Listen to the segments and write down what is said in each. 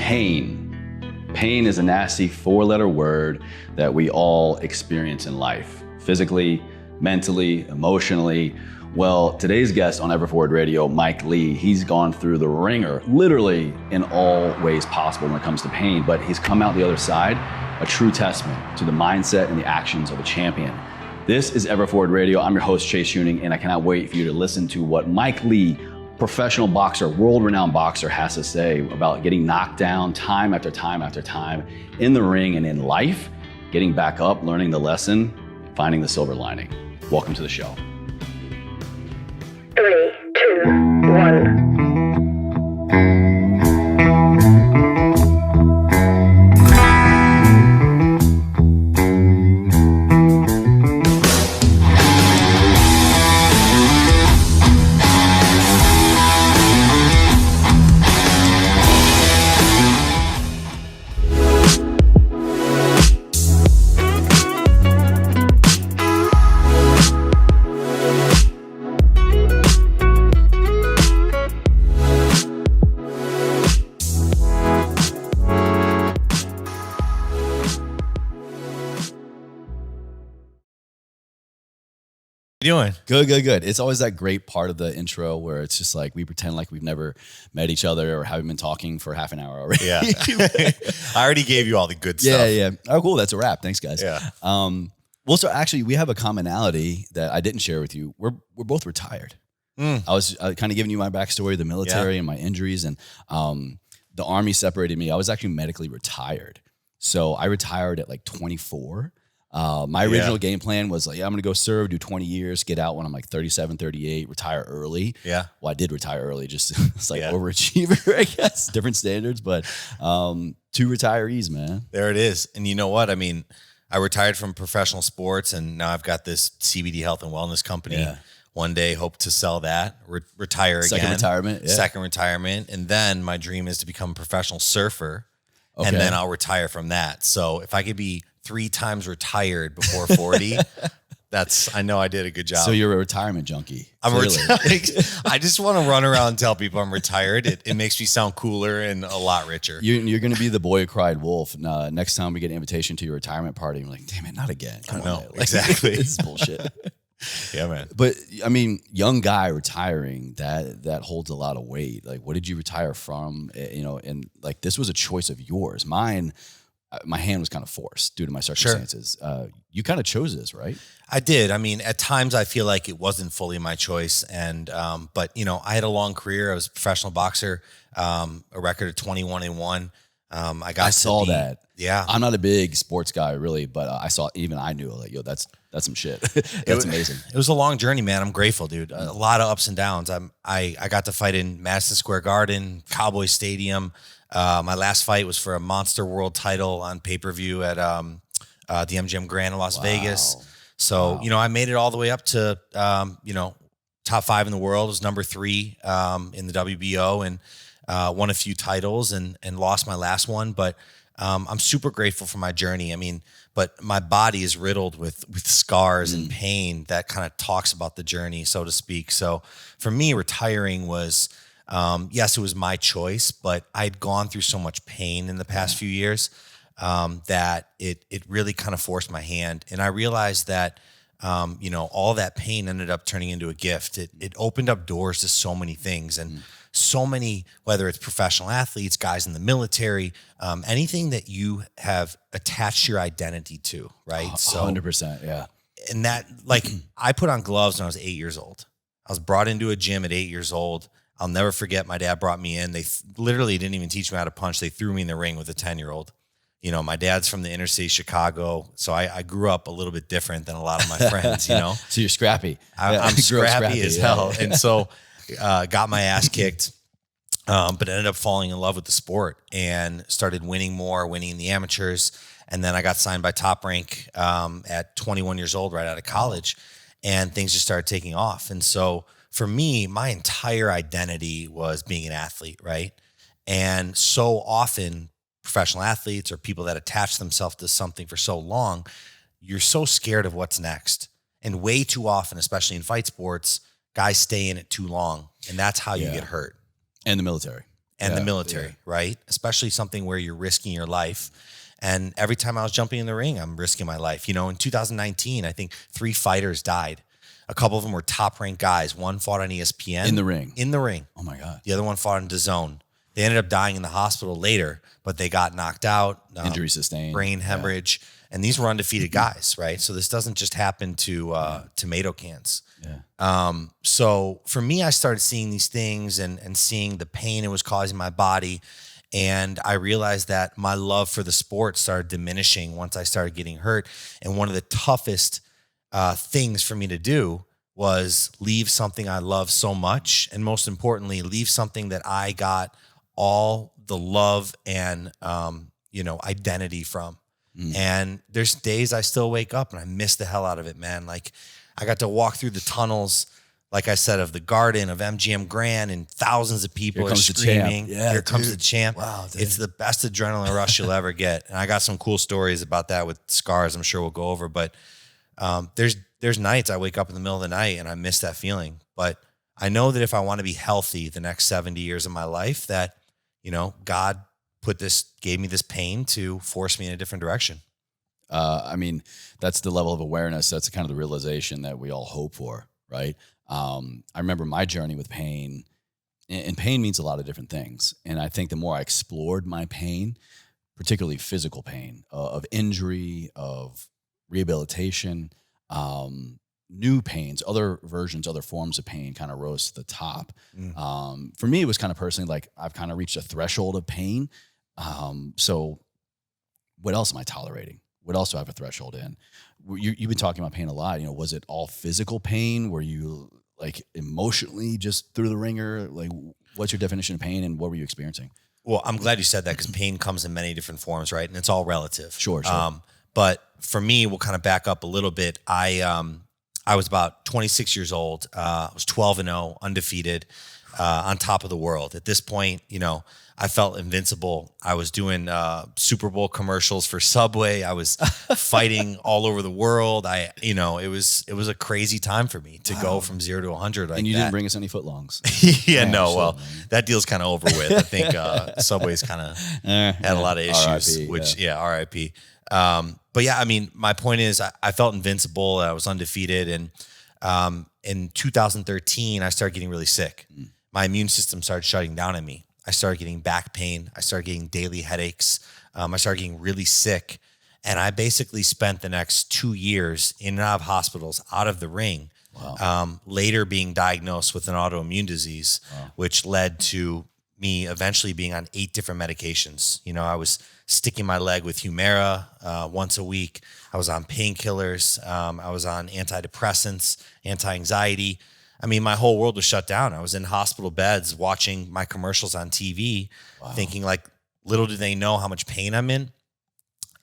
Pain. Pain is a nasty 4-letter word that we all experience in life, physically, mentally, emotionally. Well, today's guest on Everforward Radio, Mike Lee, he's gone through the ringer, literally in all ways possible when it comes to pain, but he's come out the other side, a true testament to the mindset and the actions of a champion. This is Everforward Radio. I'm your host, Chewning, and I cannot wait for you to listen to what Mike Lee, professional boxer, world-renowned boxer, has to say about getting knocked down time after time after time in the ring and in life, getting back up, learning the lesson, finding the silver lining. Welcome to the show. 3, 2, 1. Doing good. It's always that great part of the intro where it's just like we pretend like we've never met each other or haven't been talking for half an hour already. Yeah. I already gave you all the good stuff. Yeah. Oh, cool. That's a wrap. Thanks, guys. Yeah. Well, so actually, we have a commonality that I didn't share with you. We're both retired. I was kind of giving you my backstory, the military and my injuries, and the Army separated me. I was actually medically retired, so I retired at like 24. My original game plan was like, I'm going to go serve, do 20 years, get out when I'm like 37, 38, retire early. Yeah. Well, I did retire early, just it's like overachiever, I guess, different standards, but two retirees, man. There it is. And you know what? I mean, I retired from professional sports and now I've got this CBD health and wellness company. Yeah. One day, hope to sell that, retire again. Second retirement. Yeah. Second retirement. And then my dream is to become a professional surfer. Okay. And then I'll retire from that. So if I could be 3 times retired before 40, I know I did a good job. So you're a retirement junkie. I'm retired. I just want to run around and tell people I'm retired. It makes me sound cooler and a lot richer. You're going to be the boy who cried wolf. Next time we get an invitation to your retirement party, I'm like, damn it, not again. Come on, man. Like, exactly. This is bullshit. Yeah, man. But I mean, young guy retiring, that holds a lot of weight. Like, what did you retire from? And like, this was a choice of yours. Mine, my hand was kind of forced due to my circumstances. Sure. You kind of chose this, right? I did. I mean, at times I feel like it wasn't fully my choice. And, but I had a long career. I was a professional boxer, a record of 21-1. I saw that. Yeah. I'm not a big sports guy really, but I knew like, yo, that's some shit. That's amazing. It was a long journey, man. I'm grateful, dude. A lot of ups and downs. I got to fight in Madison Square Garden, Cowboy Stadium. My last fight was for a Monster World title on pay-per-view at the MGM Grand in Las Vegas. So, I made it all the way up to, top 5 in the world. It was number 3 in the WBO and won a few titles and lost my last one. But I'm super grateful for my journey. I mean, but my body is riddled with scars and pain that kind of talks about the journey, so to speak. So for me, retiring was... yes, it was my choice, but I'd gone through so much pain in the past few years that it really kind of forced my hand. And I realized that, all that pain ended up turning into a gift. It opened up doors to so many things and so many, whether it's professional athletes, guys in the military, anything that you have attached your identity to, right? So 100%, yeah. And that, like, I put on gloves when I was 8 years old. I was brought into a gym at 8 years old. I'll never forget, my dad brought me in. They literally didn't even teach me how to punch. They threw me in the ring with a 10-year-old. My dad's from the inner city Chicago, so I grew up a little bit different than a lot of my friends, So you're scrappy. I'm scrappy as hell. Yeah. And so got my ass kicked, but ended up falling in love with the sport and started winning in the amateurs. And then I got signed by Top Rank at 21 years old, right out of college, and things just started taking off. And so for me, my entire identity was being an athlete, right? And so often professional athletes or people that attach themselves to something for so long, you're so scared of what's next. And way too often, especially in fight sports, guys stay in it too long. And that's how you get hurt. And the military. and the military, right? Especially something where you're risking your life. And every time I was jumping in the ring, I'm risking my life. You know, in 2019, I think 3 fighters died. A couple of them were top ranked guys. One fought on ESPN. In the ring. In the ring. Oh my God. The other one fought in DAZN. They ended up dying in the hospital later, but they got knocked out. Injury sustained. Brain hemorrhage. And these were undefeated guys, right? So this doesn't just happen to tomato cans. Yeah. So for me, I started seeing these things and seeing the pain it was causing my body. And I realized that my love for the sport started diminishing once I started getting hurt. And one of the toughest things for me to do was leave something I love so much. And most importantly, leave something that I got all the love and, identity from. And there's days I still wake up and I miss the hell out of it, man. Like I got to walk through the tunnels, like I said, of the Garden, of MGM Grand, and thousands of people are screaming. Here comes the champ. Wow, dude. It's the best adrenaline rush you'll ever get. And I got some cool stories about that with scars I'm sure we'll go over. But there's nights I wake up in the middle of the night and I miss that feeling. But I know that if I want to be healthy the next 70 years of my life, that, God gave me this pain to force me in a different direction. I mean, that's the level of awareness. That's kind of the realization that we all hope for, right? I remember my journey with pain, and pain means a lot of different things. And I think the more I explored my pain, particularly physical pain, of injury, of rehabilitation, new pains, other versions, other forms of pain kind of rose to the top. For me, it was kind of personally like I've kind of reached a threshold of pain. So what else am I tolerating? What else do I have a threshold in? You've been talking about pain a lot. Was it all physical pain? Were you like emotionally just through the ringer? Like, what's your definition of pain and what were you experiencing? Well, I'm glad you said that because pain comes in many different forms, right? And it's all relative. Sure. But for me, we'll kind of back up a little bit. I was about 26 years old. I was 12-0, undefeated, on top of the world. At this point, I felt invincible. I was doing Super Bowl commercials for Subway. I was fighting all over the world. It was a crazy time for me to go from 0 to 100. Like and you that. didn't bring us any footlongs. Well, that deal's kind of over with. I think Subway's kind of had a lot of issues, RIP. But yeah, I mean, my point is I felt invincible. I was undefeated. And in 2013, I started getting really sick. My immune system started shutting down on me. I started getting back pain. I started getting daily headaches. I started getting really sick. And I basically spent the next 2 years in and out of hospitals, out of the ring. Wow. Later being diagnosed with an autoimmune disease, which led to me eventually being on 8 different medications. I was sticking my leg with Humira once a week. I was on painkillers. I was on antidepressants, anti-anxiety. I mean, my whole world was shut down. I was in hospital beds watching my commercials on TV, thinking like, little do they know how much pain I'm in.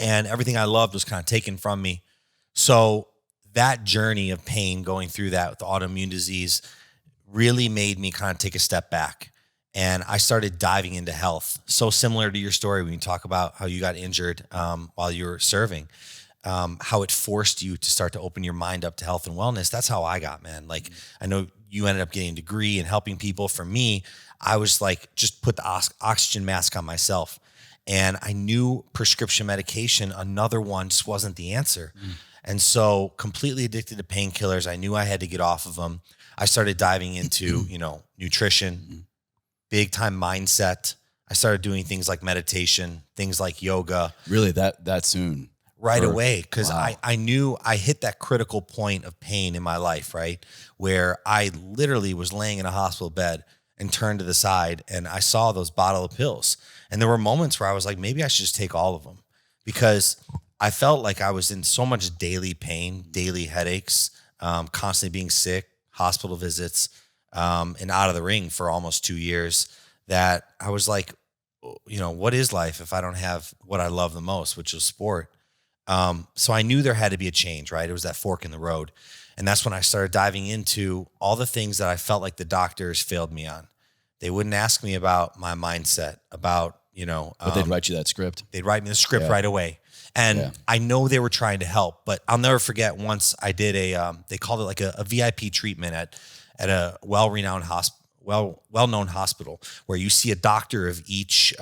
And everything I loved was kind of taken from me. So that journey of pain, going through that with the autoimmune disease, really made me kind of take a step back. And I started diving into health. So similar to your story when you talk about how you got injured while you were serving, how it forced you to start to open your mind up to health and wellness. That's how I got, man. Like, I know you ended up getting a degree and helping people. For me, I was like, just put the oxygen mask on myself. And I knew prescription medication, another one, just wasn't the answer. And so completely addicted to painkillers. I knew I had to get off of them. I started diving into, nutrition, big time mindset. I started doing things like meditation, things like yoga. Really that soon? Right away, because I knew I hit that critical point of pain in my life, right? Where I literally was laying in a hospital bed and turned to the side and I saw those bottle of pills. And there were moments where I was like, maybe I should just take all of them, because I felt like I was in so much daily pain, daily headaches, constantly being sick, hospital visits, and out of the ring for almost 2 years, that I was like, what is life if I don't have what I love the most, which is sport? So I knew there had to be a change, right? It was that fork in the road. And that's when I started diving into all the things that I felt like the doctors failed me on. They wouldn't ask me about my mindset, about, but they'd write you that script. They'd write me the script right away. And I know they were trying to help, but I'll never forget once I did they called it like a VIP treatment at a well-renowned well-known hospital where you see a doctor of each,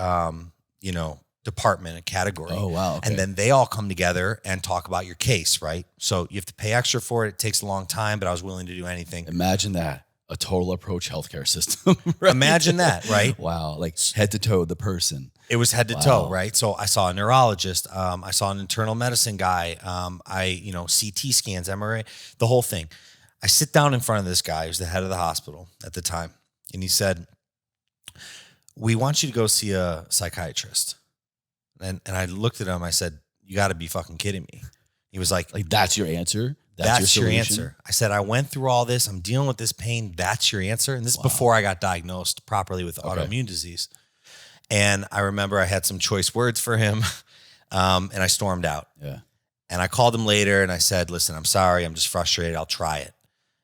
department and category. Oh, wow. Okay. And then they all come together and talk about your case, right? So you have to pay extra for it. It takes a long time, but I was willing to do anything. Imagine that. A total approach healthcare system. Right? Imagine that, right? Wow. Like head to toe, the person. It was head to toe, right? So I saw a neurologist. I saw an internal medicine guy. CT scans, MRI, the whole thing. I sit down in front of this guy who's the head of the hospital at the time. And he said, we want you to go see a psychiatrist. And I looked at him. I said, you got to be fucking kidding me. He was like, that's your answer? That's your answer. I said, I went through all this. I'm dealing with this pain. That's your answer. And this is before I got diagnosed properly with autoimmune disease. And I remember I had some choice words for him and I stormed out. Yeah. And I called him later and I said, listen, I'm sorry. I'm just frustrated. I'll try it.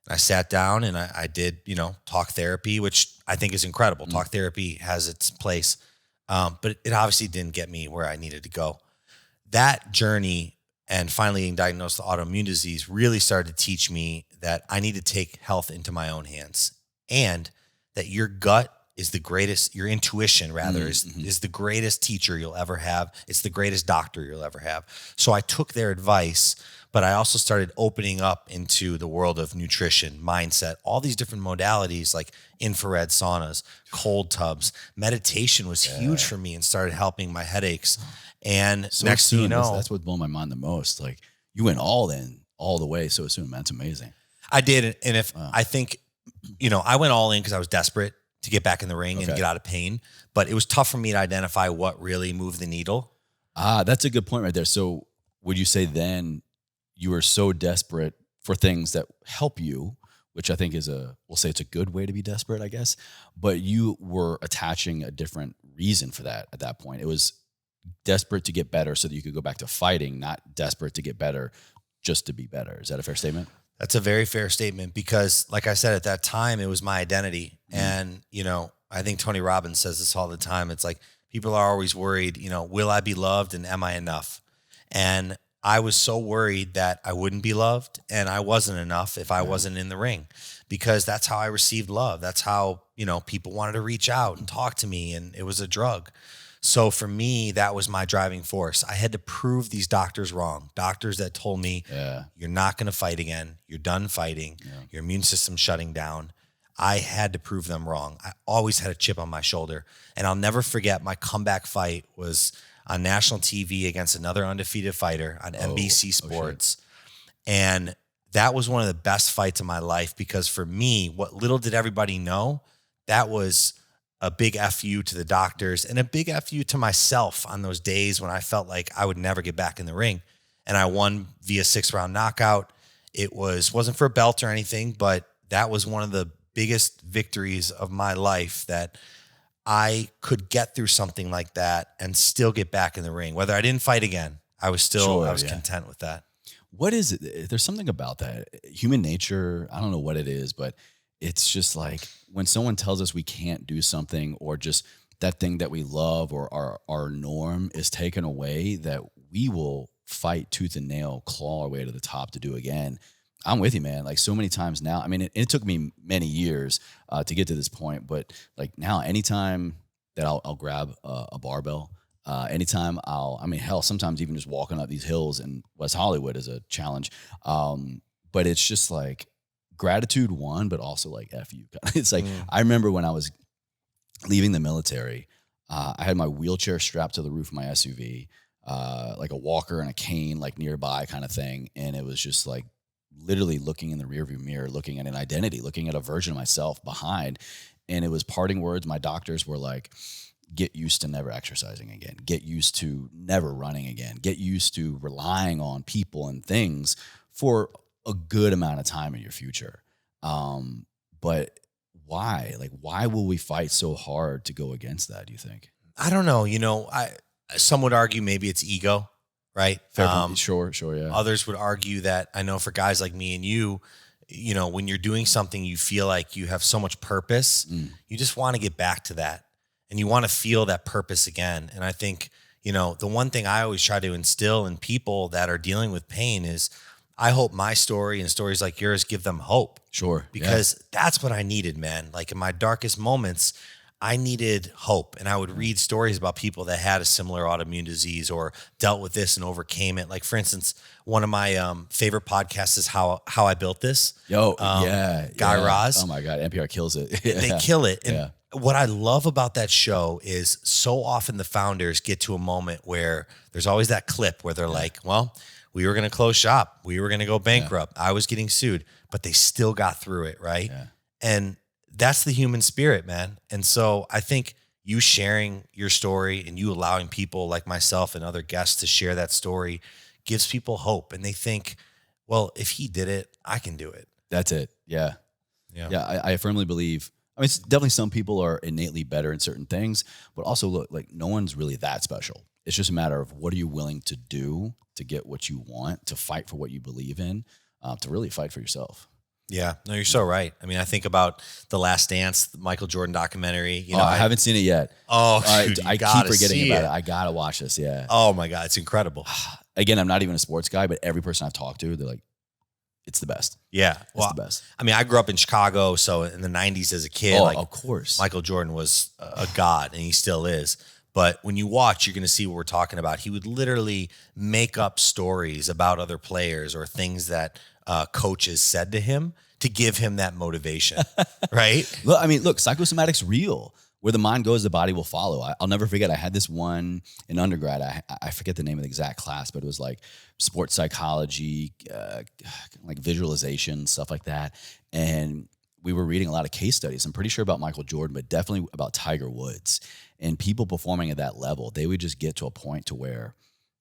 And I sat down and I did, talk therapy, which I think is incredible. Talk therapy has its place. But it obviously didn't get me where I needed to go. That journey and finally getting diagnosed with autoimmune disease really started to teach me that I need to take health into my own hands and that your gut is the greatest, your intuition rather is the greatest teacher you'll ever have. It's the greatest doctor you'll ever have. So I took their advice, but I also started opening up into the world of nutrition, mindset, all these different modalities like infrared saunas, cold tubs. Meditation was huge for me and started helping my headaches. And so next thing you know, that's what blew my mind the most. Like you went all the way so soon. That's amazing. I did. And I think, I went all in because I was desperate to get back in the ring and get out of pain, but it was tough for me to identify what really moved the needle. That's a good point right there. So would you say then you were so desperate for things that help you, which I think we'll say it's a good way to be desperate, I guess, but you were attaching a different reason for that at that point. It was desperate to get better so that you could go back to fighting, not desperate to get better just to be better. Is that a fair statement? That's a very fair statement because like I said, at that time, it was my identity. And, I think Tony Robbins says this all the time. It's like, people are always worried, will I be loved and am I enough? And I was so worried that I wouldn't be loved and I wasn't enough if I wasn't in the ring because that's how I received love. That's how, people wanted to reach out and talk to me and it was a drug. So for me, that was my driving force. I had to prove these doctors wrong. Doctors that told me, you're not going to fight again. You're done fighting. Your immune system's shutting down. I had to prove them wrong. I always had a chip on my shoulder. And I'll never forget my comeback fight was on national TV against another undefeated fighter on NBC Sports. And that was one of the best fights of my life because for me, what little did everybody know, that was a big FU to the doctors and a big FU to myself on those days when I felt like I would never get back in the ring. And I won via 6-round knockout. It wasn't for a belt or anything, but that was one of the biggest victories of my life that I could get through something like that and still get back in the ring. Whether I didn't fight again, I was content with that. What is it? There's something about that. Human nature, I don't know what it is, but it's just like when someone tells us we can't do something or just that thing that we love or our norm is taken away, that we will fight tooth and nail, claw our way to the top to do again. I'm with you, man. Like so many times now, I mean, it took me many years to get to this point, but like now, anytime that I'll grab a barbell, anytime hell, sometimes even just walking up these hills in West Hollywood is a challenge. But it's just like gratitude one, but also like F you. It's like, I remember when I was leaving the military, I had my wheelchair strapped to the roof of my SUV, like a walker and a cane, like nearby kind of thing. And it was just like, literally looking in the rearview mirror, looking at an identity, looking at a version of myself behind. And it was parting words. My doctors were like, get used to never exercising again. Get used to never running again. Get used to relying on people and things for a good amount of time in your future. But why? Like, why will we fight so hard to go against that, do you think? I don't know. Some would argue maybe it's ego. Right. Fair point. Sure. Yeah. Others would argue that I know for guys like me and you, when you're doing something, you feel like you have so much purpose. You just want to get back to that and you want to feel that purpose again. And I think, the one thing I always try to instill in people that are dealing with pain is I hope my story and stories like yours give them hope. Sure. Because that's what I needed, man. Like in my darkest moments, I needed hope. And I would read stories about people that had a similar autoimmune disease or dealt with this and overcame it. Like, for instance, one of my favorite podcasts is How I Built This. Guy Raz. Oh my God, NPR kills it. They kill it. And what I love about that show is so often the founders get to a moment where there's always that clip where they're like, well, we were going to close shop. We were going to go bankrupt. I was getting sued, but they still got through it, right? Yeah. And that's the human spirit, man. And so I think you sharing your story and you allowing people like myself and other guests to share that story gives people hope. And they think, well, if he did it, I can do it. That's it. Yeah. I firmly believe, I mean, it's definitely some people are innately better in certain things, but also look, like no one's really that special. It's just a matter of what are you willing to do to get what you want, to fight for what you believe in, to really fight for yourself. Yeah, no, you're so right. I mean, I think about The Last Dance, the Michael Jordan documentary. You know, I haven't seen it yet. Oh, dude, I keep forgetting about it. I gotta watch this. Yeah. Oh my God, it's incredible. Again, I'm not even a sports guy, but every person I've talked to, they're like, it's the best. Yeah, It's the best. I mean, I grew up in Chicago, so in the '90s as a kid, Of course, Michael Jordan was a god, and he still is. But when you watch, you're going to see what we're talking about. He would literally make up stories about other players or things that coaches said to him to give him that motivation, right? Well, I mean, look, psychosomatic's real. Where the mind goes, the body will follow. I'll never forget. I had this one in undergrad. I forget the name of the exact class, but it was like sports psychology, like visualization, stuff like that. And we were reading a lot of case studies. I'm pretty sure about Michael Jordan, but definitely about Tiger Woods. And people performing at that level, they would just get to a point to where,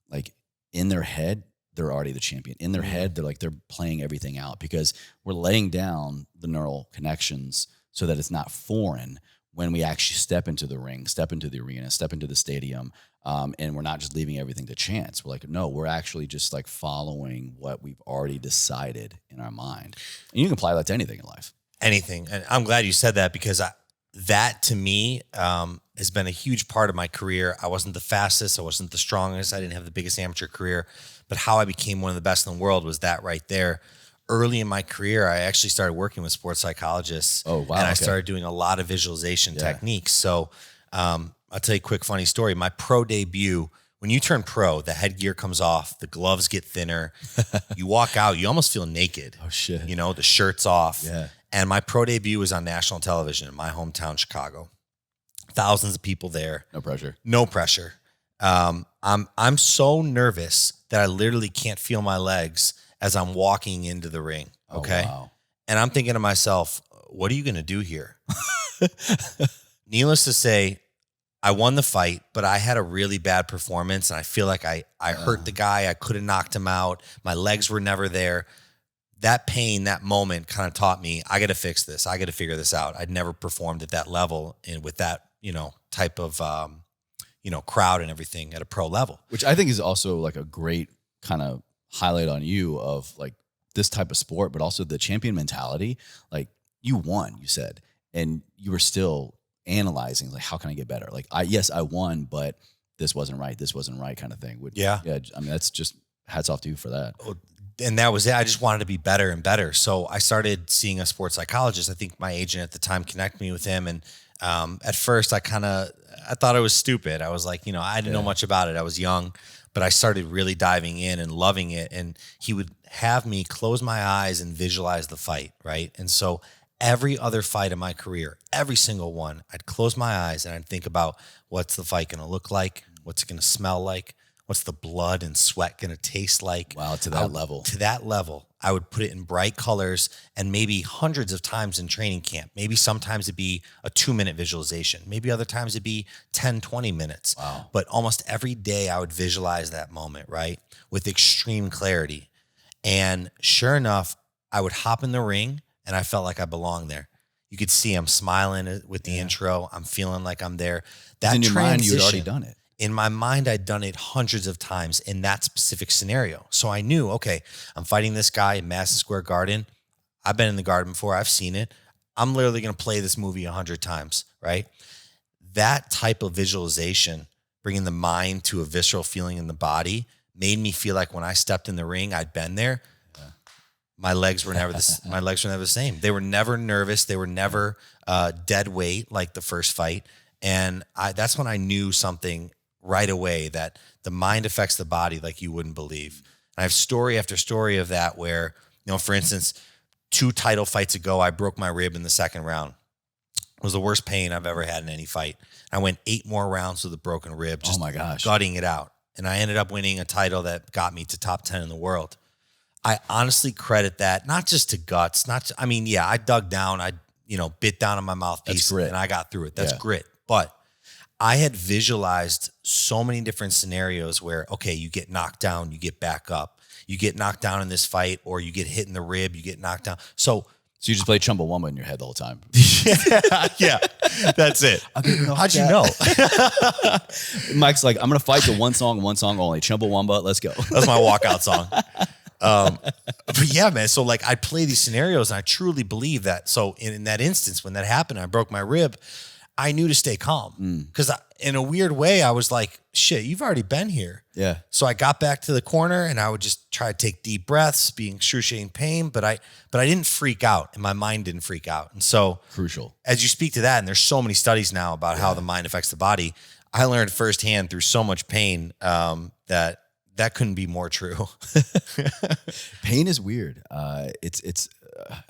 like, in their head, they're already the champion. In their head, they're playing everything out because we're laying down the neural connections so that it's not foreign when we actually step into the ring, step into the arena, step into the stadium, and we're not just leaving everything to chance. We're like, no, we're actually just like following what we've already decided in our mind. And you can apply that to anything in life. Anything. And I'm glad you said that because that to me has been a huge part of my career. I wasn't the fastest. I wasn't the strongest. I didn't have the biggest amateur career. But how I became one of the best in the world was that right there. Early in my career, I actually started working with sports psychologists. Oh, wow. And I started doing a lot of visualization techniques. So I'll tell you a quick funny story. My pro debut, when you turn pro, the headgear comes off, the gloves get thinner. You walk out, you almost feel naked. Oh, shit. You know, the shirt's off. Yeah. And my pro debut was on national television in my hometown, Chicago. Thousands of people there. No pressure. No pressure. I'm so nervous that I literally can't feel my legs as I'm walking into the ring. Okay. Oh, wow. And I'm thinking to myself, what are you going to do here? Needless to say, I won the fight, but I had a really bad performance. And I feel like I hurt the guy. I could have knocked him out. My legs were never there. That pain, that moment kind of taught me, I got to fix this. I got to figure this out. I'd never performed at that level and with that, type of, crowd and everything at a pro level. Which I think is also like a great kind of highlight on you of like this type of sport, but also the champion mentality. Like you won, you said, and you were still analyzing like, how can I get better? Like I won, but this wasn't right kind of thing. Yeah. I mean, that's just hats off to you for that. And that was it. I just wanted to be better and better. So I started seeing a sports psychologist. I think my agent at the time connected me with him. And at first I thought it was stupid. I was like, I didn't know much about it. I was young, but I started really diving in and loving it. And he would have me close my eyes and visualize the fight, right? And so every other fight in my career, every single one, I'd close my eyes and I'd think about what's the fight going to look like? What's it going to smell like? What's the blood and sweat going to taste like? Wow, to that level. To that level. I would put it in bright colors and maybe hundreds of times in training camp. Maybe sometimes it'd be a 2-minute visualization. Maybe other times it'd be 10, 20 minutes. Wow. But almost every day I would visualize that moment, right? With extreme clarity. And sure enough, I would hop in the ring and I felt like I belonged there. You could see I'm smiling with the intro. I'm feeling like I'm there. That in your mind, you had already done it. In my mind, I'd done it hundreds of times in that specific scenario. So I knew, okay, I'm fighting this guy in Madison Square Garden. I've been in the Garden before. I've seen it. I'm literally going to play this movie 100 times, right? That type of visualization, bringing the mind to a visceral feeling in the body, made me feel like when I stepped in the ring, I'd been there. Yeah. my legs were never the same. They were never nervous. They were never dead weight like the first fight. And that's when I knew something right away, that the mind affects the body like you wouldn't believe. And I have story after story of that where, for instance, 2 title fights ago, I broke my rib in the second round. It was the worst pain I've ever had in any fight. I went 8 more rounds with a broken rib, just gutting it out. And I ended up winning a title that got me to top 10 in the world. I honestly credit that not just to guts, I dug down, I bit down on my mouthpiece and I got through it. That's grit. But I had visualized so many different scenarios where, okay, you get knocked down, you get back up. You get knocked down in this fight, or you get hit in the rib, you get knocked down. So you just play Chumbawamba in your head the whole time. yeah, that's it. How'd you know? Mike's like, I'm going to fight to one song only. Chumbawamba, let's go. That's my walkout song. But yeah, man. So like I play these scenarios and I truly believe that. So in that instance, when that happened, I broke my rib, I knew to stay calm because in a weird way, I was like, shit, you've already been here. Yeah. So I got back to the corner and I would just try to take deep breaths, be in excruciating pain, but I didn't freak out and my mind didn't freak out. And so crucial. As you speak to that, and there's so many studies now about how the mind affects the body, I learned firsthand through so much pain that couldn't be more true. Pain is weird. It's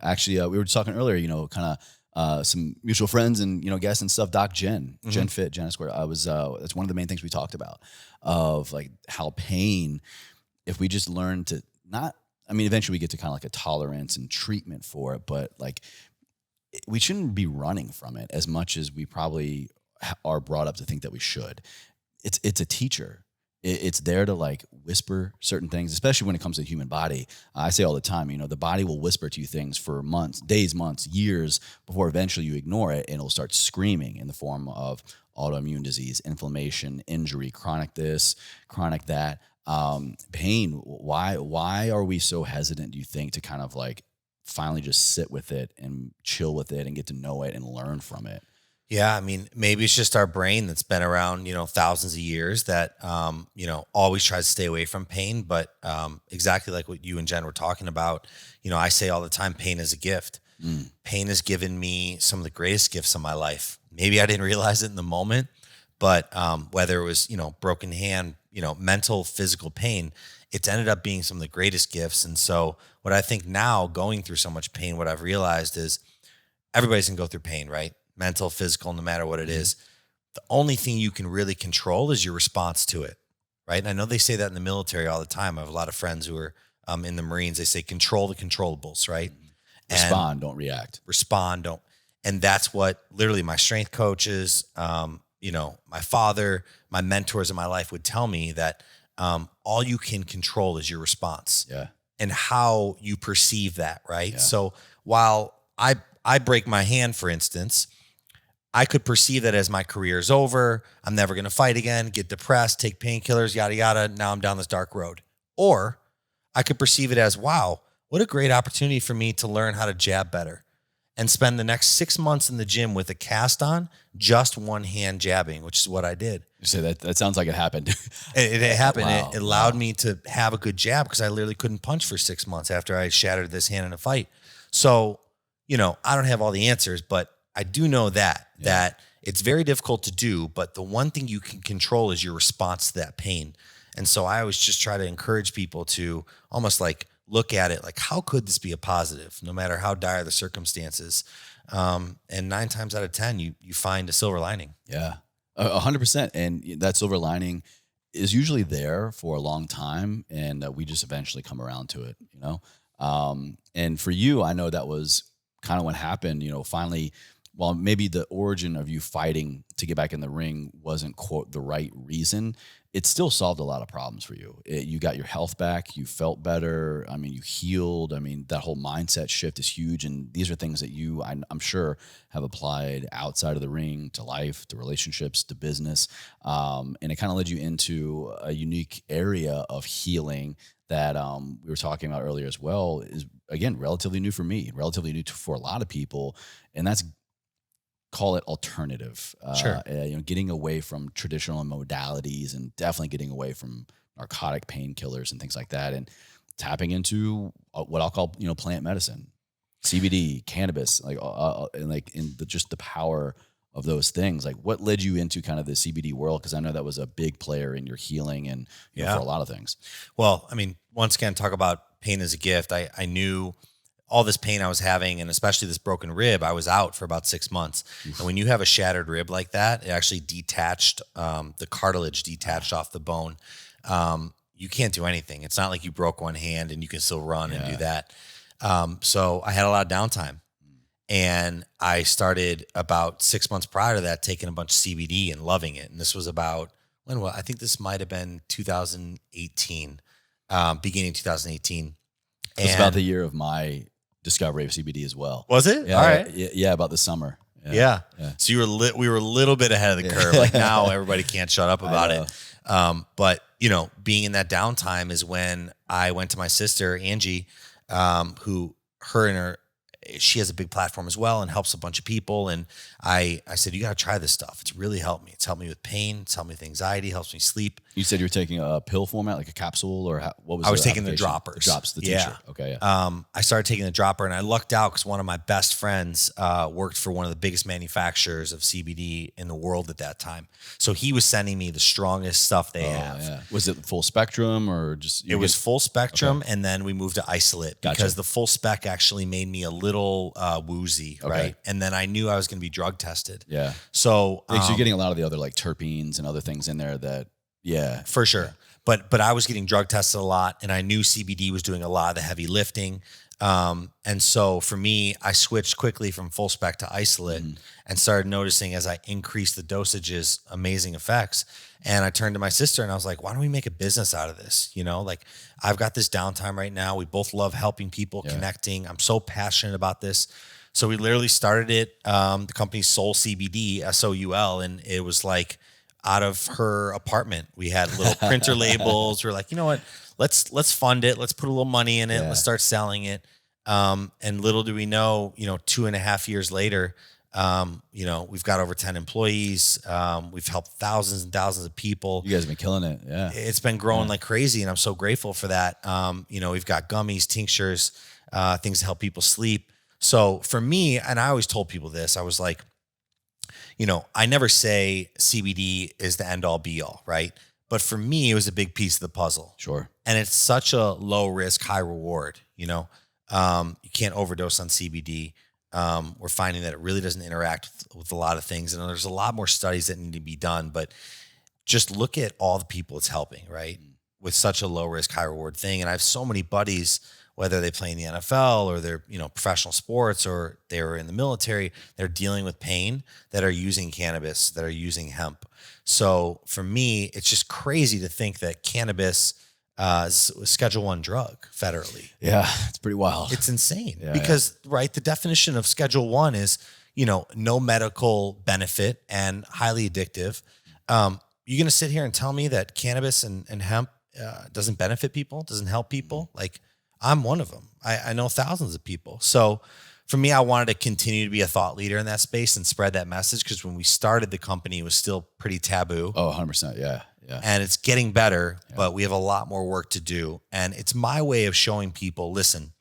actually, we were just talking earlier, kind of some mutual friends and, guests and stuff, Doc Jen, Jen Fit, Jen Square. That's one of the main things we talked about of like how pain, if we just learn to eventually we get to kind of like a tolerance and treatment for it, but like we shouldn't be running from it as much as we probably are brought up to think that we should. It's a teacher. It's there to like whisper certain things, especially when it comes to the human body. I say all the time, the body will whisper to you things for months, days, months, years before eventually you ignore it and it'll start screaming in the form of autoimmune disease, inflammation, injury, chronic this, chronic that, pain. Why are we so hesitant, do you think, to kind of like finally just sit with it and chill with it and get to know it and learn from it? Yeah, maybe it's just our brain that's been around, thousands of years that, always tries to stay away from pain. But exactly like what you and Jen were talking about, I say all the time, pain is a gift. Pain has given me some of the greatest gifts of my life. Maybe I didn't realize it in the moment, but whether it was, broken hand, mental, physical pain, it's ended up being some of the greatest gifts. And so what I think now, going through so much pain, what I've realized is everybody's gonna go through pain, right? Mental, physical, no matter what it is. The only thing you can really control is your response to it, right? And I know they say that in the military all the time. I have a lot of friends who are in the Marines. They say control the controllables, right? Respond, don't react. Respond, don't. And that's what literally my strength coaches, my father, my mentors in my life would tell me, that all you can control is your response. Yeah. And how you perceive that, right? Yeah. So while I break my hand, for instance, I could perceive that as my career's over. I'm never going to fight again, get depressed, take painkillers, yada, yada. Now I'm down this dark road. Or I could perceive it as, wow, what a great opportunity for me to learn how to jab better and spend the next 6 months in the gym with a cast on, just one hand jabbing, which is what I did. You say that sounds like it happened. It happened. Wow. It allowed me to have a good jab because I literally couldn't punch for 6 months after I shattered this hand in a fight. So, I don't have all the answers, but I do know that it's very difficult to do, but the one thing you can control is your response to that pain. And so I always just try to encourage people to almost like look at it like, how could this be a positive, no matter how dire the circumstances? And 9 times out of 10, you find a silver lining. Yeah, 100%. And that silver lining is usually there for a long time, and we just eventually come around to it, and for you, I know that was kind of what happened, finally, while maybe the origin of you fighting to get back in the ring wasn't, quote, the right reason, it still solved a lot of problems for you. You got your health back. You felt better. You healed. that whole mindset shift is huge. And these are things that you, I'm sure, have applied outside of the ring to life, to relationships, to business. And it kind of led you into a unique area of healing that we were talking about earlier as well, is, again, relatively new for me, relatively new for a lot of people. And that's, call it alternative. Sure. Getting away from traditional modalities and definitely getting away from narcotic painkillers and things like that. And tapping into what I'll call, plant medicine, CBD, cannabis, just the power of those things. Like, what led you into kind of the CBD world? Because I know that was a big player in your healing and for a lot of things. Well, I mean, once again, talk about pain as a gift. I knew all this pain I was having, and especially this broken rib. I was out for about 6 months. And when you have a shattered rib like that, it actually detached, the cartilage detached off the bone. You can't do anything. It's not like you broke one hand and you can still run and do that. So I had a lot of downtime. And I started about 6 months prior to that taking a bunch of CBD and loving it. And this was about, I think this might have been 2018, beginning 2018. It was about the year of my discovery of CBD as well. Was it? Yeah, all right. Yeah, about the summer. Yeah. So we were a little bit ahead of the curve. Like now everybody can't shut up about it. But being in that downtime is when I went to my sister, Angie, she has a big platform as well and helps a bunch of people. And I said, you got to try this stuff. It's really helped me. It's helped me with pain. It's helped me with anxiety. Helps me sleep. You said you were taking a pill format, like a capsule, or what was it? I was taking the droppers. The drops, the tincture. Okay, I started taking the dropper, and I lucked out because one of my best friends worked for one of the biggest manufacturers of CBD in the world at that time. So he was sending me the strongest stuff they have. Yeah. Was it full spectrum or just? It was full spectrum, and then we moved to isolate because the full spec actually made me a little woozy, right? And then I knew I was going to be drug tested. Yeah. So you're getting a lot of the other like terpenes and other things in there that. Yeah, for sure. Yeah. But I was getting drug tested a lot, and I knew CBD was doing a lot of the heavy lifting. And so for me, I switched quickly from full spec to isolate and started noticing as I increased the dosages, amazing effects. And I turned to my sister and I was like, why don't we make a business out of this? Like I've got this downtime right now. We both love helping people, connecting. I'm so passionate about this. So we literally started it. The company's Soul CBD, SOUL. And it was like, out of her apartment, we had little printer labels. We're like, you know what? Let's fund it. Let's put a little money in it. Let's start selling it. And little do we know, 2.5 years later, we've got over 10 employees. We've helped thousands and thousands of people. You guys have been killing it. Yeah. It's been growing like crazy. And I'm so grateful for that. We've got gummies, tinctures, things to help people sleep. So for me, and I always told people this, I was like, I never say CBD is the end all be all, right? But for me, it was a big piece of the puzzle. Sure. And it's such a low risk, high reward, you can't overdose on CBD. We're finding that it really doesn't interact with a lot of things. And there's a lot more studies that need to be done, but just look at all the people it's helping, right? With such a low risk, high reward thing. And I have so many buddies, whether they play in the NFL or they're, professional sports or they're in the military, they're dealing with pain that are using cannabis, that are using hemp. So for me, it's just crazy to think that cannabis is a Schedule I drug federally. Yeah, it's pretty wild. It's insane because, right, the definition of Schedule I is, no medical benefit and highly addictive. You're going to sit here and tell me that cannabis and hemp doesn't benefit people, doesn't help people? Like, I'm one of them. I know thousands of people. So for me, I wanted to continue to be a thought leader in that space and spread that message because when we started the company, it was still pretty taboo. Oh, 100%. Yeah. And it's getting better, but we have a lot more work to do. And it's my way of showing people, listen,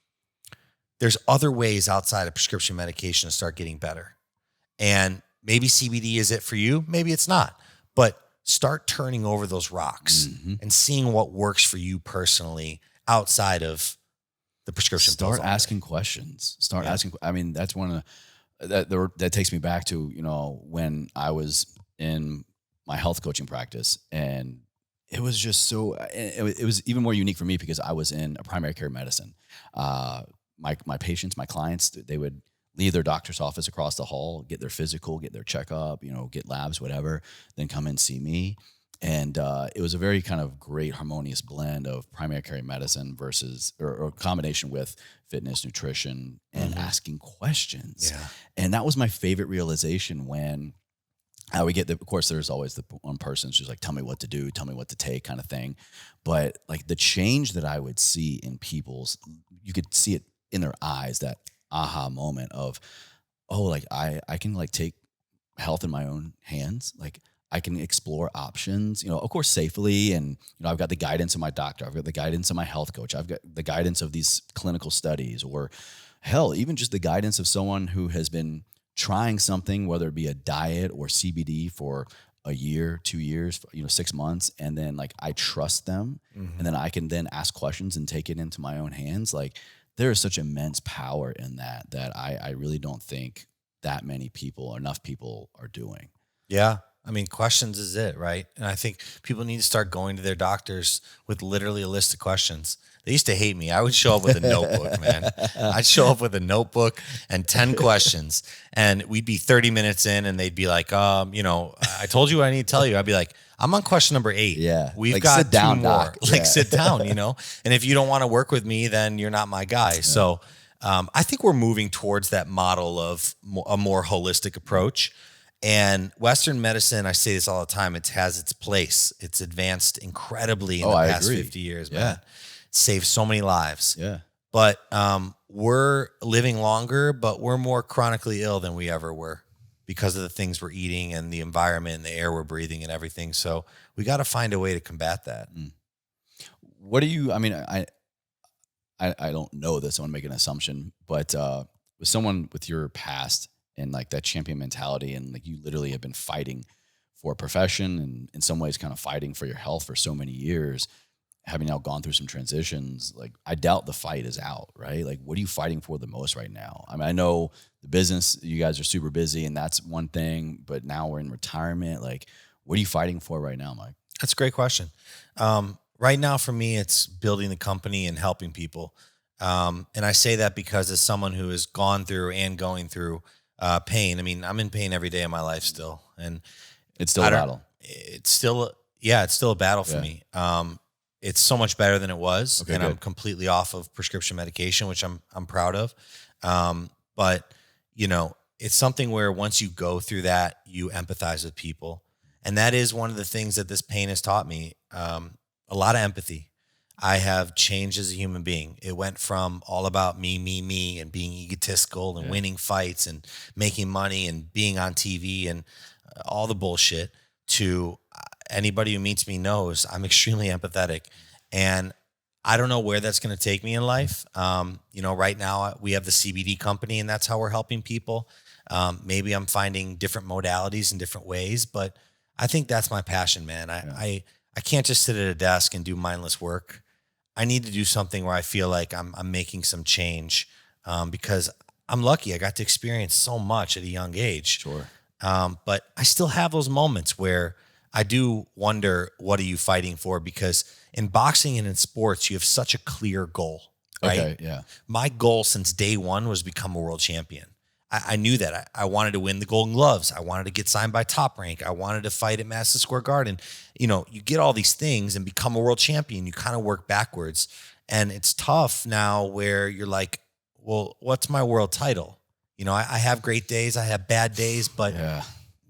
there's other ways outside of prescription medication to start getting better. And maybe CBD is it for you. Maybe it's not. But start turning over those rocks and seeing what works for you personally outside of the prescription. Start asking questions. Start asking. I mean, that's one of that takes me back to, when I was in my health coaching practice, and it was just so, it was even more unique for me because I was in a primary care medicine. My patients, my clients, they would leave their doctor's office across the hall, get their physical, get their checkup, get labs, whatever, then come and see me. And it was a very kind of great harmonious blend of primary care medicine versus or combination with fitness, nutrition, and asking questions. Yeah. And that was my favorite realization when we get of course, there's always the one person who's just like, tell me what to do, tell me what to take kind of thing. But like the change that I would see in people's, you could see it in their eyes, that aha moment of, oh, like I can like take health in my own hands. Like I can explore options, of course, safely. And, I've got the guidance of my doctor. I've got the guidance of my health coach. I've got the guidance of these clinical studies, or hell, even just the guidance of someone who has been trying something, whether it be a diet or CBD for a year, 2 years, 6 months. And then like, I trust them, and then I can then ask questions and take it into my own hands. Like, there is such immense power in that I really don't think that many people, enough people are doing. Yeah. I mean, questions is it, right? And I think people need to start going to their doctors with literally a list of questions. They used to hate me. I would show up with a notebook, man. I'd show up with a notebook and 10 questions, and we'd be 30 minutes in and they'd be like, I told you what I need to tell you. I'd be like, I'm on question number 8. Yeah. We've like, got sit down, 2 more. doc. Like, sit down, and if you don't want to work with me, then you're not my guy. Yeah. So I think we're moving towards that model of a more holistic approach. And Western medicine, I say this all the time, it has its place. It's advanced incredibly in the past 50 years, man. Saved so many lives. Yeah. But we're living longer, but we're more chronically ill than we ever were because of the things we're eating and the environment and the air we're breathing and everything. So we got to find a way to combat that. What do you, I don't know this, I want to make an assumption, but with someone with your past and like that champion mentality, and like you literally have been fighting for a profession and in some ways kind of fighting for your health for so many years, having now gone through some transitions, like I doubt the fight is out, right? Like, what are you fighting for the most right now? I know the business, you guys are super busy and that's one thing, but now we're in retirement. Like, what are you fighting for right now, Mike? That's a great question. Right now for me, it's building the company and helping people. And I say that because as someone who has gone through and going through pain, I'm in pain every day of my life still. And it's still a battle. It's still a battle for me. It's so much better than it was. Okay, and good. I'm completely off of prescription medication, which I'm proud of. But it's something where once you go through that, you empathize with people. And that is one of the things that this pain has taught me. A lot of empathy. I have changed as a human being. It went from all about me, and being egotistical and winning fights and making money and being on TV and all the bullshit to anybody who meets me knows I'm extremely empathetic. And I don't know where that's going to take me in life. Right now we have the CBD company and that's how we're helping people. Maybe I'm finding different modalities in different ways, but I think that's my passion, man. I can't just sit at a desk and do mindless work. I need to do something where I feel like I'm making some change because I'm lucky. I got to experience so much at a young age. Sure. But I still have those moments where I do wonder, what are you fighting for? Because in boxing and in sports, you have such a clear goal, right? Okay, yeah. My goal since day one was become a world champion. I knew that. I wanted to win the Golden Gloves. I wanted to get signed by Top Rank. I wanted to fight at Madison Square Garden. You get all these things and become a world champion. You kind of work backwards. And it's tough now where you're like, well, what's my world title? I have great days. I have bad days, but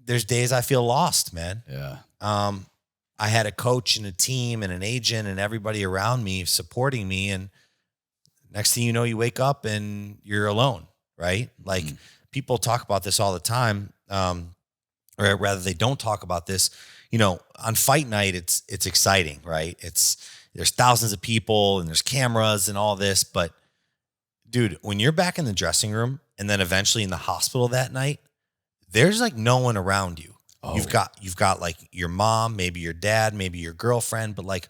there's days I feel lost, man. Yeah. I had a coach and a team and an agent and everybody around me supporting me. And next thing you know, you wake up and you're alone, right? Like people talk about this all the time. Or rather they don't talk about this, on fight night, it's exciting, right? There's thousands of people and there's cameras and all this, but dude, when you're back in the dressing room and then eventually in the hospital that night, there's like no one around you. Oh. You've got like your mom, maybe your dad, maybe your girlfriend, but like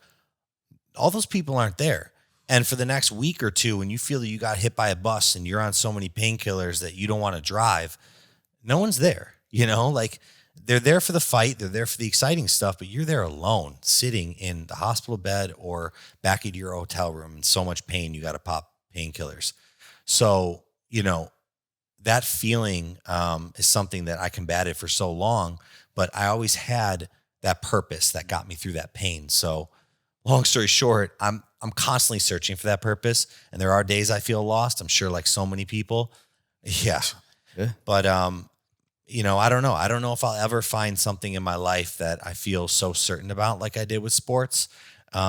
all those people aren't there. And for the next week or two, when you feel that you got hit by a bus and you're on so many painkillers that you don't want to drive, no one's there, like they're there for the fight. They're there for the exciting stuff, but you're there alone sitting in the hospital bed or back at your hotel room in so much pain, you got to pop painkillers. So, that feeling is something that I combated for so long, but I always had that purpose that got me through that pain. So long story short, I'm constantly searching for that purpose. And there are days I feel lost. I'm sure like so many people. Yeah. But, I don't know. I don't know if I'll ever find something in my life that I feel so certain about like I did with sports.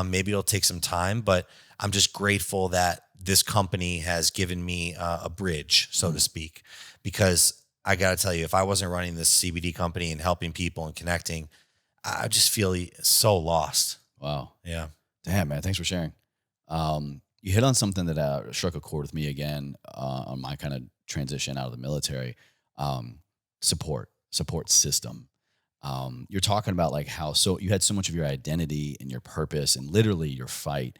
Maybe it'll take some time, but I'm just grateful that this company has given me a bridge, so to speak, because I got to tell you, if I wasn't running this CBD company and helping people and connecting, I just feel so lost. Wow. Yeah. Damn, man. Thanks for sharing. You hit on something that struck a chord with me again on my kind of transition out of the military. Support system. You're talking about like how so you had so much of your identity and your purpose and literally your fight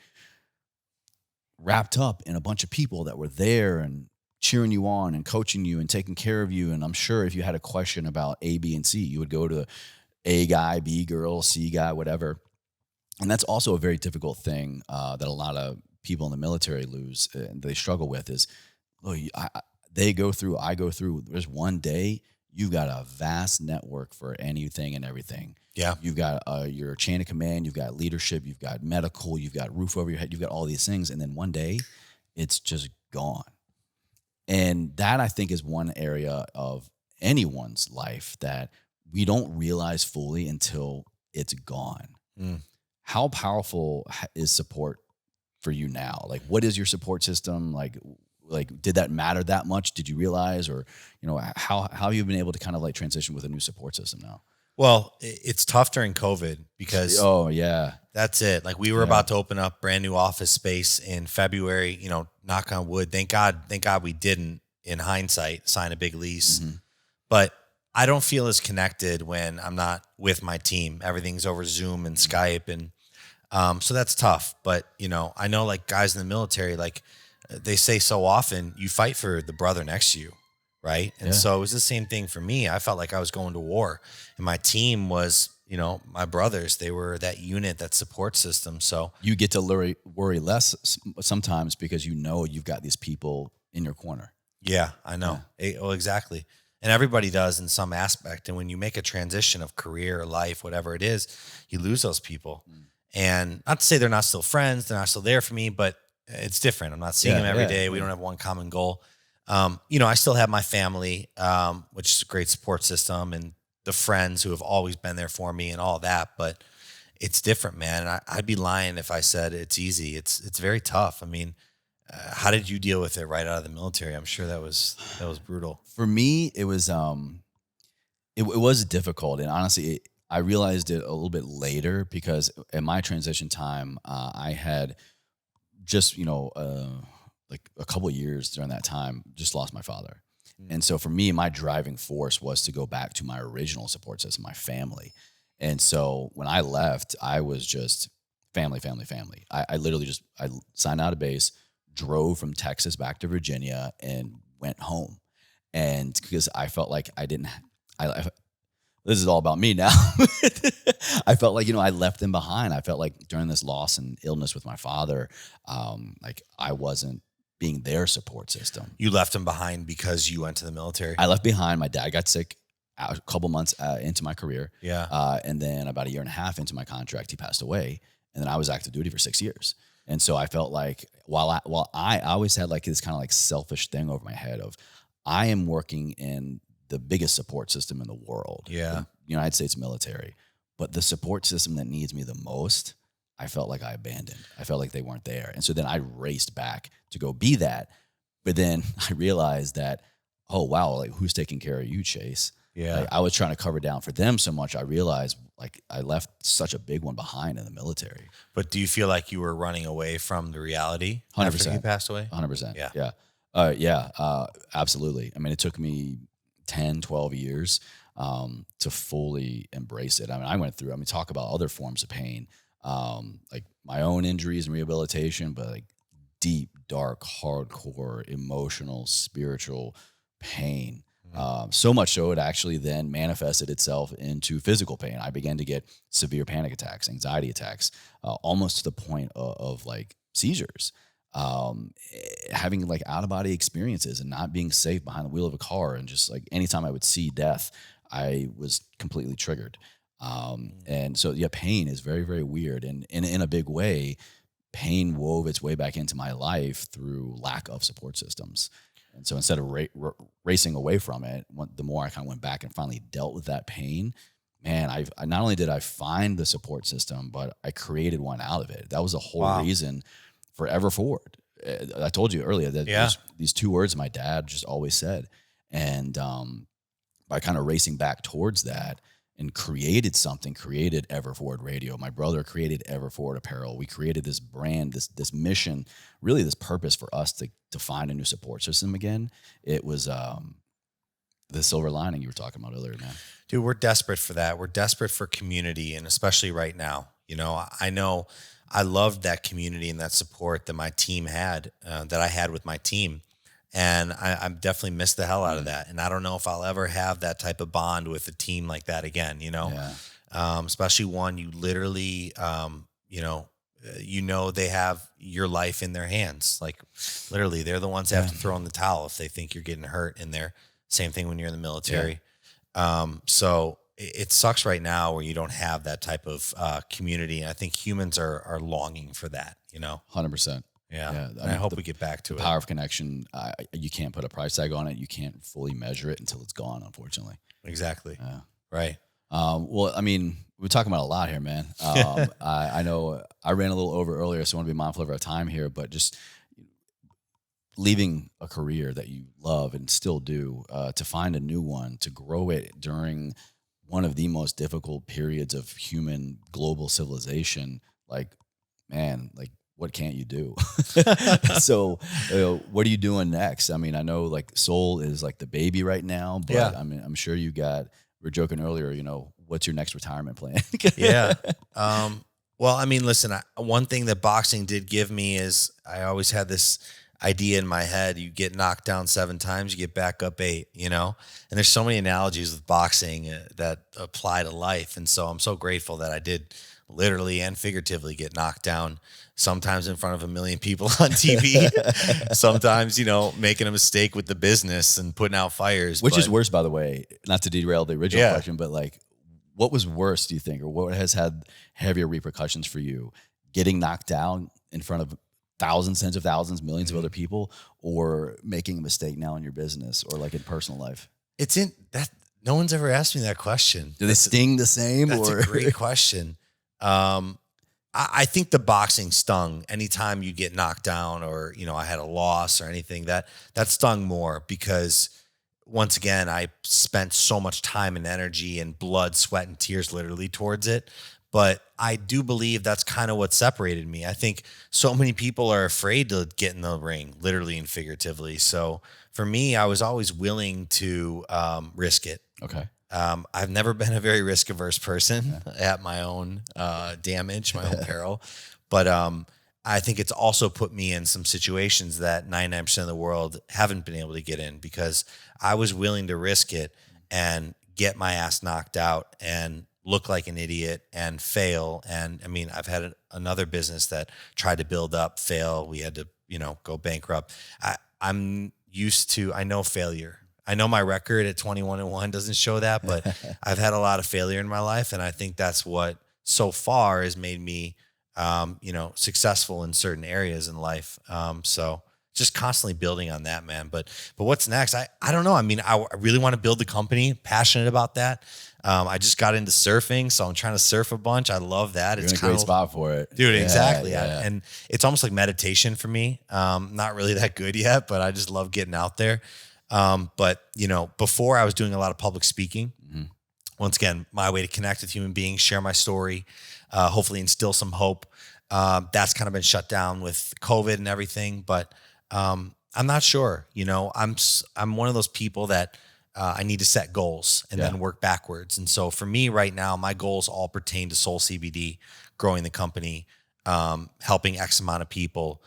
wrapped up in a bunch of people that were there and cheering you on and coaching you and taking care of you. And I'm sure if you had a question about A, B, and C, you would go to A guy, B girl, C guy, whatever. And that's also a very difficult thing that a lot of people in the military lose. They struggle with is, oh, they go through, I go through. There's one day you've got a vast network for anything and everything. Yeah. You've got your chain of command, you've got leadership, you've got medical, you've got roof over your head, you've got all these things. And then one day it's just gone. And that I think is one area of anyone's life that we don't realize fully until it's gone. Mm. How powerful is support for you now? Like, what is your support system? Like, did that matter that much? Did you realize, or, you know, how have you been able to kind of like transition with a new support system now? Well, it's tough during COVID because that's it. Like we were about to open up brand new office space in February, you know, knock on wood. Thank God we didn't in hindsight sign a big lease, but I don't feel as connected when I'm not with my team. Everything's over Zoom and Skype. And, so that's tough, but you know, I know like guys in the military, like they say so often you fight for the brother next to you. Right. And so it was the same thing for me. I felt like I was going to war and my team was, you know, my brothers, they were that unit, that support system. So you get to worry less sometimes because you know you've got these people in your corner. Yeah, I know. Well, exactly. And everybody does in some aspect. And when you make a transition of career, life, whatever it is, you lose those people. And not to say they're not still friends, they're not still there for me, but it's different. I'm not seeing them every day. We don't have one common goal. You know, I still have my family, which is a great support system, and the friends who have always been there for me and all that, but it's different, man. And I'd be lying if I said it's easy. It's very tough. I mean, how did you deal with it right out of the military? I'm sure that was brutal. For me, it was, it was difficult. And honestly, I realized it a little bit later because in my transition time, I had just, you know, like a couple of years during that time, just lost my father. And so for me, my driving force was to go back to my original support system, my family. And so when I left, I was just family. I literally just, I signed out of base, drove from Texas back to Virginia and went home. And because I felt like this is all about me now. I felt like, you know, I left them behind. I felt like during this loss and illness with my father, like I wasn't being their support system. You left them behind because you went to the military? I left behind. My dad got sick a couple months into my career. Yeah. And then about a year and a half into my contract, he passed away. And then I was active duty for 6 years. And so I felt like while I always had like this kind of like selfish thing over my head of I am working in the biggest support system in the world. Yeah. The United States military. But the support system that needs me the most, I felt like I abandoned. I felt like they weren't there. And so then I raced back to go be that. But then I realized that, oh, wow, like who's taking care of you, Chase? Yeah. Like, I was trying to cover down for them so much. I realized like I left such a big one behind in the military. But do you feel like you were running away from the reality 100%. after he passed away? 100%. Yeah. Yeah. Absolutely. I mean, it took me 10, 12 years to fully embrace it. I mean, talk about other forms of pain, like my own injuries and rehabilitation, but like deep, dark, hardcore, emotional, spiritual pain. So much so it actually then manifested itself into physical pain. I began to get severe panic attacks, anxiety attacks, almost to the point of like seizures. Having like out of body experiences and not being safe behind the wheel of a car. And just like anytime I would see death, I was completely triggered. And so, yeah, pain is very, very weird. And in a big way, pain wove its way back into my life through lack of support systems. And so instead of racing away from it, the more I kind of went back and finally dealt with that pain, man, I not only did I find the support system, but I created one out of it. That was the whole reason for Ever Forward. I told you earlier that these two words my dad just always said. And by kind of racing back towards that, and created something, created Everforward Radio. My brother created Everforward Apparel. We created this brand, this mission, really this purpose for us to find a new support system again. It was the silver lining you were talking about earlier, man. Dude, we're desperate for that. We're desperate for community, and especially right now. I know I loved that community and that support that my team had, that I had with my team. And I definitely missed the hell out of that. And I don't know if I'll ever have that type of bond with a team like that again, especially one you literally, they have your life in their hands. Like literally they're the ones that have to throw in the towel if they think you're getting hurt in there. Same thing when you're in the military. So it sucks right now where you don't have that type of community. And I think humans are longing for that, 100%. Yeah. I hope we get back to it. Power of connection. You can't put a price tag on it. You can't fully measure it until it's gone, unfortunately. Exactly. Right. Well, I mean, we're talking about a lot here, man. I know I ran a little over earlier, so I want to be mindful of our time here, but just leaving a career that you love and still do, to find a new one, to grow it during one of the most difficult periods of human global civilization. What can't you do? So what are you doing next? I mean, I know Soul is the baby right now, but I mean, I'm sure we're joking earlier, what's your next retirement plan? Well, I mean, listen, one thing that boxing did give me is I always had this idea in my head. You get knocked down 7 times, you get back up 8, and there's so many analogies with boxing that apply to life. And so I'm so grateful that I did literally and figuratively get knocked down, sometimes in front of 1 million people on TV, sometimes, making a mistake with the business and putting out fires. Which is worse, by the way, not to derail the original question, but what was worse, do you think, or what has had heavier repercussions for you? Getting knocked down in front of thousands, tens of thousands, millions of other people, or making a mistake now in your business or in personal life? It's in that. No one's ever asked me that question. Do they sting the same? That's a great question. I think the boxing stung anytime you get knocked down or, I had a loss or anything that stung more because once again, I spent so much time and energy and blood, sweat, and tears literally towards it. But I do believe that's kind of what separated me. I think so many people are afraid to get in the ring, literally and figuratively. So for me, I was always willing to risk it. Okay. I've never been a very risk averse person at my own damage, my own peril. But I think it's also put me in some situations that 99% of the world haven't been able to get in because I was willing to risk it and get my ass knocked out and look like an idiot and fail. And I mean, I've had another business that tried to build up, fail. We had to, go bankrupt. I'm used to, I know failure. I know my record at 21-1 doesn't show that, but I've had a lot of failure in my life. And I think that's what so far has made me, successful in certain areas in life. So just constantly building on that, man. But what's next? I don't know. I mean, I really want to build the company, passionate about that. I just got into surfing, so I'm trying to surf a bunch. I love that. You're in a great spot for it. Dude, exactly. Yeah. And it's almost like meditation for me. Not really that good yet, but I just love getting out there. But before I was doing a lot of public speaking. Mm-hmm. Once again, my way to connect with human beings, share my story, hopefully instill some hope. That's kind of been shut down with COVID and everything, but I'm not sure. I'm one of those people that I need to set goals and then work backwards. And so for me right now, my goals all pertain to Soul CBD, growing the company, helping X amount of people,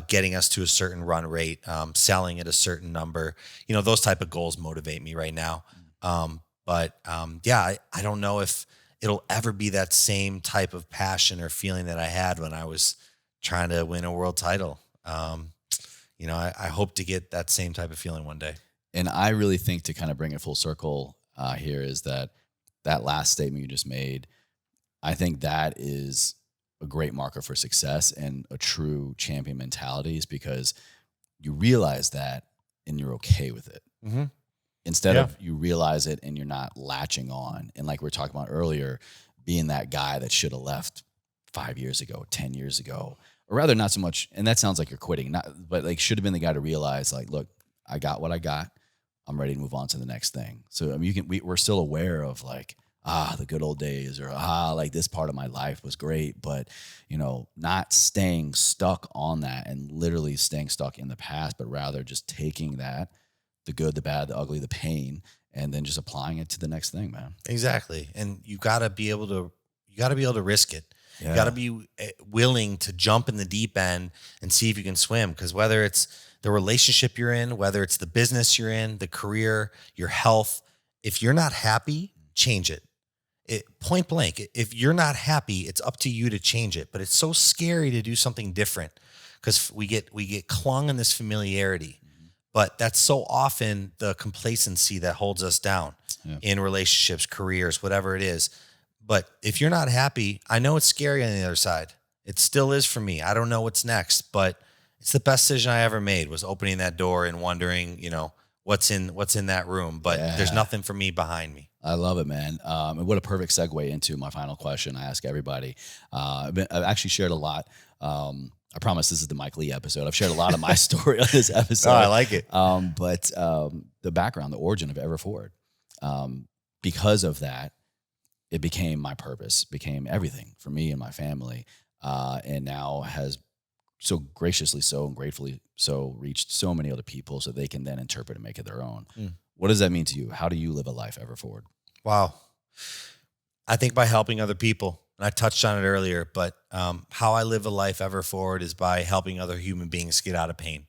getting us to a certain run rate, selling at a certain number. Those type of goals motivate me right now. But I don't know if it'll ever be that same type of passion or feeling that I had when I was trying to win a world title. I hope to get that same type of feeling one day. And I really think to kind of bring it full circle here is that last statement you just made, I think that is a great marker for success and a true champion mentality is because you realize that and you're okay with it. Mm-hmm. Instead of you realize it and you're not latching on. And like we were talking about earlier, being that guy that should have left 5 years ago, 10 years ago, or rather not so much. And that sounds like you're quitting, but should have been the guy to realize look, I got what I got. I'm ready to move on to the next thing. So I mean, we're still aware of the good old days, or like this part of my life was great. But, not staying stuck on that and literally staying stuck in the past, but rather just taking that, the good, the bad, the ugly, the pain, and then just applying it to the next thing, man. Exactly. And you got to be able to risk it. Yeah. You got to be willing to jump in the deep end and see if you can swim. Because whether it's the relationship you're in, whether it's the business you're in, the career, your health, if you're not happy, change it. Point blank. If you're not happy, it's up to you to change it. But it's so scary to do something different because we get clung in this familiarity. But that's so often the complacency that holds us down in relationships, careers, whatever it is. But if you're not happy, I know it's scary on the other side. It still is for me. I don't know what's next, but it's the best decision I ever made, was opening that door and wondering, what's in that room. But there's nothing for me behind me. I love it, man. And what a perfect segue into my final question I ask everybody. I've actually shared a lot. I promise this is the Mike Lee episode. I've shared a lot of my story on this episode. Oh, I like it. But the background, the origin of Everforward, because of that, it became my purpose, became everything for me and my family, and now has so graciously so and gratefully so reached so many other people so they can then interpret and make it their own. What does that mean to you? How do you live a life Everforward? Wow. I think by helping other people. And I touched on it earlier, but how I live a life Everforward is by helping other human beings get out of pain,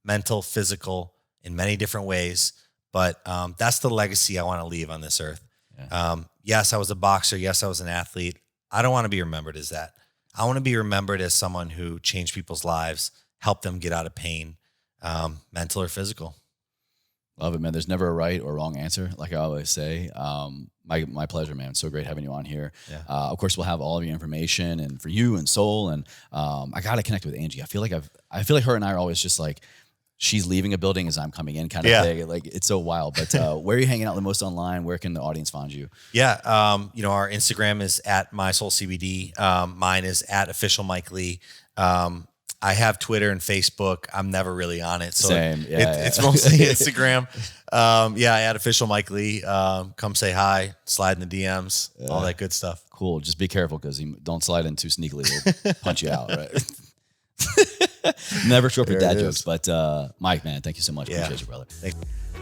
mental, physical, in many different ways. But that's the legacy I want to leave on this earth. Yeah. Yes, I was a boxer. Yes, I was an athlete. I don't want to be remembered as that. I want to be remembered as someone who changed people's lives, helped them get out of pain, mental or physical. Love it, man. There's never a right or wrong answer, like I always say. My pleasure, man. It's so great having you on here. Yeah. Of course, we'll have all of your information, and for you and Soul, and I got to connect with Angie. I feel like her and I are always just like, she's leaving a building as I'm coming in, kind of thing. Like, it's so wild. But where are you hanging out the most online? Where can the audience find you? Yeah, our Instagram is at MySoulCBD. Mine is at official Mike Lee. I have Twitter and Facebook. I'm never really on it. So Same. It's mostly Instagram. I add official Mike Lee. Come say hi, slide in the DMs, all that good stuff. Cool. Just be careful, because don't slide in too sneakily. We'll punch you out, right? Never show up with dad jokes. But Mike, man, thank you so much. Appreciate you, brother.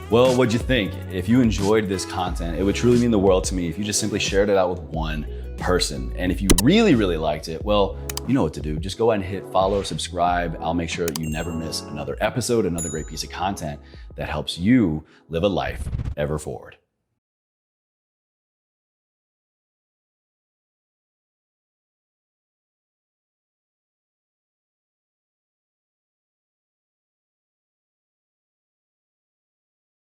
Well, what'd you think? If you enjoyed this content, it would truly mean the world to me if you just simply shared it out with one person. And if you really, really liked it, well, you know what to do. Just go ahead and hit follow, subscribe. I'll make sure you never miss another episode, another great piece of content that helps you live a life Everforward.